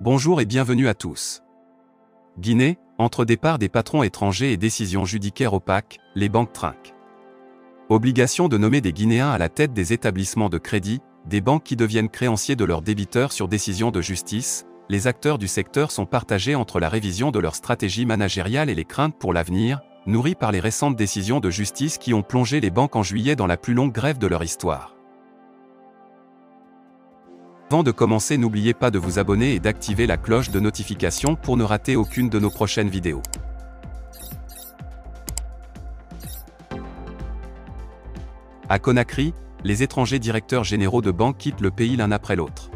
Bonjour et bienvenue à tous. Guinée, entre départ des patrons étrangers et décisions judiciaires opaques, les banques trinquent. Obligation de nommer des Guinéens à la tête des établissements de crédit, des banques qui deviennent créanciers de leurs débiteurs sur décision de justice, les acteurs du secteur sont partagés entre la révision de leur stratégie managériale et les craintes pour l'avenir, nourries par les récentes décisions de justice qui ont plongé les banques en juillet dans la plus longue grève de leur histoire. Avant de commencer, n'oubliez pas de vous abonner et d'activer la cloche de notification pour ne rater aucune de nos prochaines vidéos. À Conakry, les étrangers directeurs généraux de banques quittent le pays l'un après l'autre.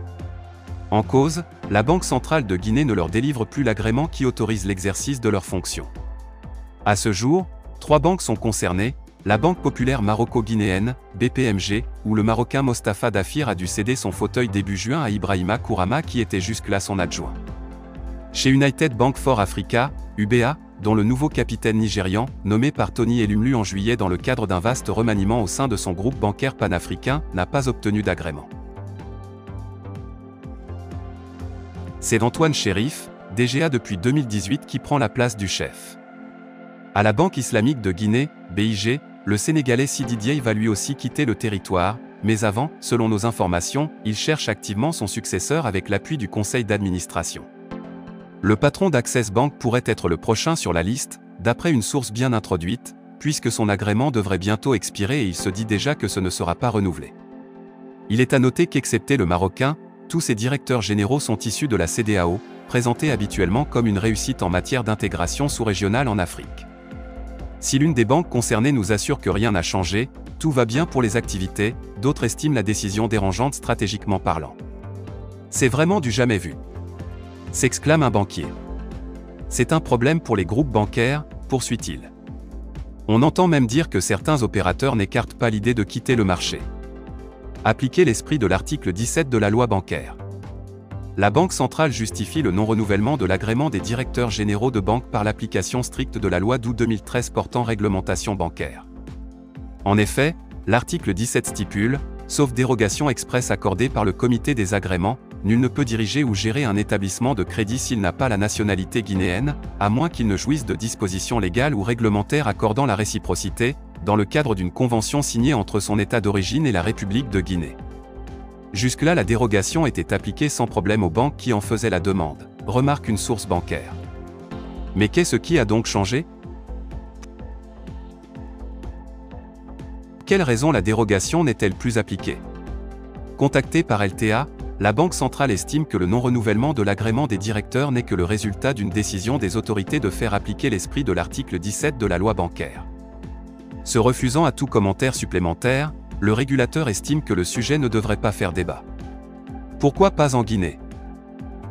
En cause, la Banque centrale de Guinée ne leur délivre plus l'agrément qui autorise l'exercice de leurs fonctions. À ce jour, 3 banques sont concernées, la Banque populaire maroco-guinéenne, BPMG, où le Marocain Mostafa Dafir a dû céder son fauteuil début juin à Ibrahima Kourama qui était jusque-là son adjoint. Chez United Bank for Africa, UBA, dont le nouveau capitaine nigérian, nommé par Tony Elumlu en juillet dans le cadre d'un vaste remaniement au sein de son groupe bancaire panafricain, n'a pas obtenu d'agrément. C'est Antoine Chérif, DGA depuis 2018 qui prend la place du chef. À la Banque islamique de Guinée, BIG, le Sénégalais Sidi Dieye va lui aussi quitter le territoire, mais avant, selon nos informations, il cherche activement son successeur avec l'appui du conseil d'administration. Le patron d'Access Bank pourrait être le prochain sur la liste, d'après une source bien introduite, puisque son agrément devrait bientôt expirer et il se dit déjà que ce ne sera pas renouvelé. Il est à noter qu'excepté le Marocain, tous ces directeurs généraux sont issus de la CEDEAO, présentée habituellement comme une réussite en matière d'intégration sous-régionale en Afrique. Si l'une des banques concernées nous assure que rien n'a changé, tout va bien pour les activités, d'autres estiment la décision dérangeante stratégiquement parlant. C'est vraiment du jamais vu, s'exclame un banquier. C'est un problème pour les groupes bancaires, poursuit-il. On entend même dire que certains opérateurs n'écartent pas l'idée de quitter le marché. Appliquer l'esprit de l'article 17 de la loi bancaire. La Banque centrale justifie le non-renouvellement de l'agrément des directeurs généraux de banque par l'application stricte de la loi d'août 2013 portant réglementation bancaire. En effet, l'article 17 stipule, sauf dérogation expresse accordée par le comité des agréments, nul ne peut diriger ou gérer un établissement de crédit s'il n'a pas la nationalité guinéenne, à moins qu'il ne jouisse de dispositions légales ou réglementaires accordant la réciprocité, dans le cadre d'une convention signée entre son État d'origine et la République de Guinée. Jusque-là, la dérogation était appliquée sans problème aux banques qui en faisaient la demande, remarque une source bancaire. Mais qu'est-ce qui a donc changé? Quelle raison la dérogation n'est-elle plus appliquée? Contactée par LTA, la Banque centrale estime que le non-renouvellement de l'agrément des directeurs n'est que le résultat d'une décision des autorités de faire appliquer l'esprit de l'article 17 de la loi bancaire. Se refusant à tout commentaire supplémentaire, le régulateur estime que le sujet ne devrait pas faire débat. Pourquoi pas en Guinée?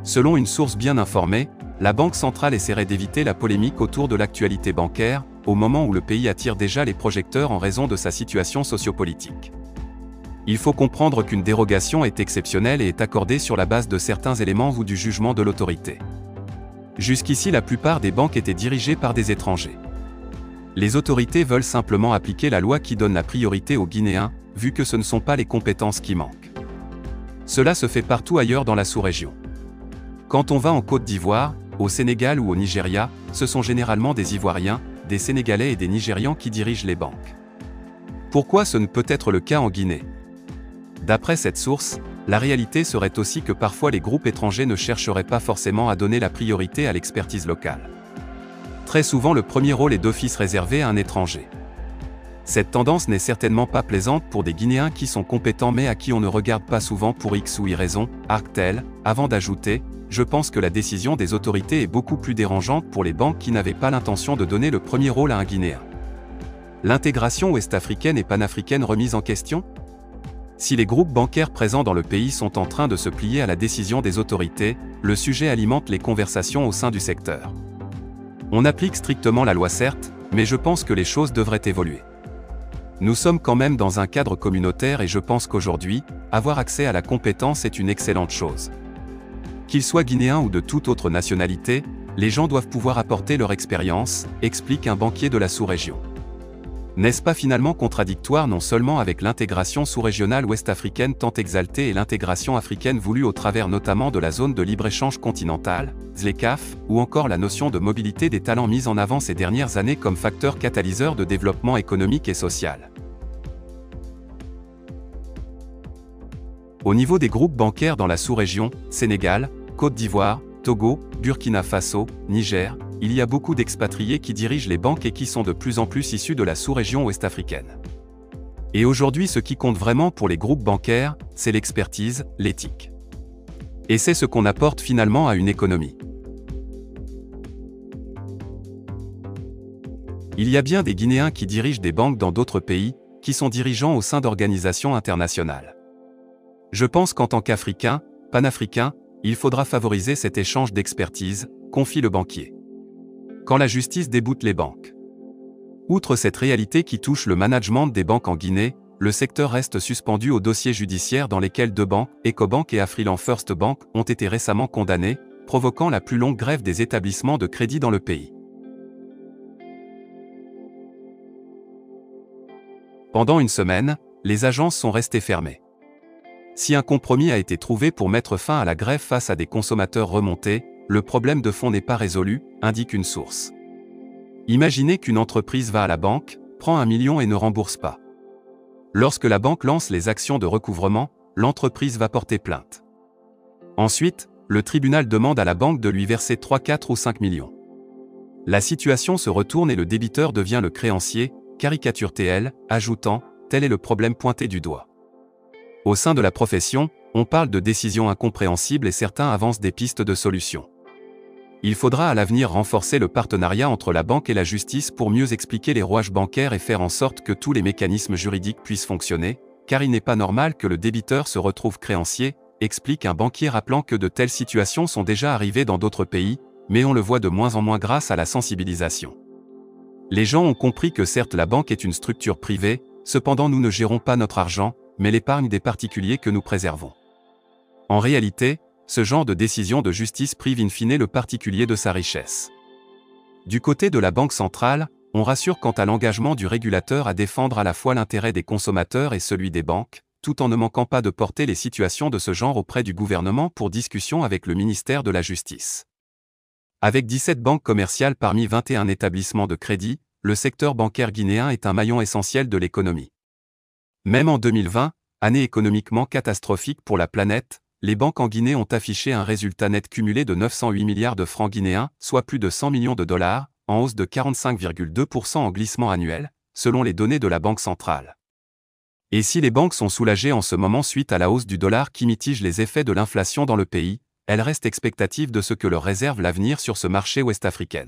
Selon une source bien informée, la Banque centrale essaierait d'éviter la polémique autour de l'actualité bancaire, au moment où le pays attire déjà les projecteurs en raison de sa situation sociopolitique. Il faut comprendre qu'une dérogation est exceptionnelle et est accordée sur la base de certains éléments ou du jugement de l'autorité. Jusqu'ici, la plupart des banques étaient dirigées par des étrangers. Les autorités veulent simplement appliquer la loi qui donne la priorité aux Guinéens, vu que ce ne sont pas les compétences qui manquent. Cela se fait partout ailleurs dans la sous-région. Quand on va en Côte d'Ivoire, au Sénégal ou au Nigeria, ce sont généralement des Ivoiriens, des Sénégalais et des Nigérians qui dirigent les banques. Pourquoi ce ne peut être le cas en Guinée? D'après cette source, la réalité serait aussi que parfois les groupes étrangers ne chercheraient pas forcément à donner la priorité à l'expertise locale. Très souvent, le premier rôle est d'office réservé à un étranger. Cette tendance n'est certainement pas plaisante pour des Guinéens qui sont compétents mais à qui on ne regarde pas souvent pour X ou Y raison, argue-t-elle, avant d'ajouter « Je pense que la décision des autorités est beaucoup plus dérangeante pour les banques qui n'avaient pas l'intention de donner le premier rôle à un Guinéen. » L'intégration ouest-africaine et panafricaine remise en question? Si les groupes bancaires présents dans le pays sont en train de se plier à la décision des autorités, le sujet alimente les conversations au sein du secteur. On applique strictement la loi certes, mais je pense que les choses devraient évoluer. Nous sommes quand même dans un cadre communautaire et je pense qu'aujourd'hui, avoir accès à la compétence est une excellente chose. Qu'ils soient guinéens ou de toute autre nationalité, les gens doivent pouvoir apporter leur expérience, explique un banquier de la sous-région. N'est-ce pas finalement contradictoire non seulement avec l'intégration sous-régionale ouest-africaine tant exaltée et l'intégration africaine voulue au travers notamment de la zone de libre-échange continentale, ZLECAf, ou encore la notion de mobilité des talents mise en avant ces dernières années comme facteur catalyseur de développement économique et social. Au niveau des groupes bancaires dans la sous-région, Sénégal, Côte d'Ivoire, Togo, Burkina Faso, Niger, il y a beaucoup d'expatriés qui dirigent les banques et qui sont de plus en plus issus de la sous-région ouest-africaine. Et aujourd'hui, ce qui compte vraiment pour les groupes bancaires, c'est l'expertise, l'éthique. Et c'est ce qu'on apporte finalement à une économie. Il y a bien des Guinéens qui dirigent des banques dans d'autres pays, qui sont dirigeants au sein d'organisations internationales. Je pense qu'en tant qu'Africain, panafricain, il faudra favoriser cet échange d'expertise, confie le banquier. Quand la justice déboute les banques. Outre cette réalité qui touche le management des banques en Guinée, le secteur reste suspendu aux dossiers judiciaires dans lesquels deux banques, Ecobank et Afriland First Bank, ont été récemment condamnés, provoquant la plus longue grève des établissements de crédit dans le pays. Pendant une semaine, les agences sont restées fermées. Si un compromis a été trouvé pour mettre fin à la grève face à des consommateurs remontés, le problème de fond n'est pas résolu, indique une source. Imaginez qu'une entreprise va à la banque, prend 1 million et ne rembourse pas. Lorsque la banque lance les actions de recouvrement, l'entreprise va porter plainte. Ensuite, le tribunal demande à la banque de lui verser 3, 4 ou 5 millions. La situation se retourne et le débiteur devient le créancier, caricature-t-elle, ajoutant « tel est le problème pointé du doigt ». Au sein de la profession, on parle de décisions incompréhensibles et certains avancent des pistes de solutions. Il faudra à l'avenir renforcer le partenariat entre la banque et la justice pour mieux expliquer les rouages bancaires et faire en sorte que tous les mécanismes juridiques puissent fonctionner, car il n'est pas normal que le débiteur se retrouve créancier, explique un banquier rappelant que de telles situations sont déjà arrivées dans d'autres pays, mais on le voit de moins en moins grâce à la sensibilisation. Les gens ont compris que certes la banque est une structure privée, cependant nous ne gérons pas notre argent, mais l'épargne des particuliers que nous préservons. En réalité, ce genre de décision de justice prive in fine le particulier de sa richesse. Du côté de la Banque centrale, on rassure quant à l'engagement du régulateur à défendre à la fois l'intérêt des consommateurs et celui des banques, tout en ne manquant pas de porter les situations de ce genre auprès du gouvernement pour discussion avec le ministère de la Justice. Avec 17 banques commerciales parmi 21 établissements de crédit, le secteur bancaire guinéen est un maillon essentiel de l'économie. Même en 2020, année économiquement catastrophique pour la planète, les banques en Guinée ont affiché un résultat net cumulé de 908 milliards de francs guinéens, soit plus de 100 millions de dollars, en hausse de 45,2% en glissement annuel, selon les données de la Banque centrale. Et si les banques sont soulagées en ce moment suite à la hausse du dollar qui mitige les effets de l'inflation dans le pays, elles restent expectatives de ce que leur réserve l'avenir sur ce marché ouest-africain.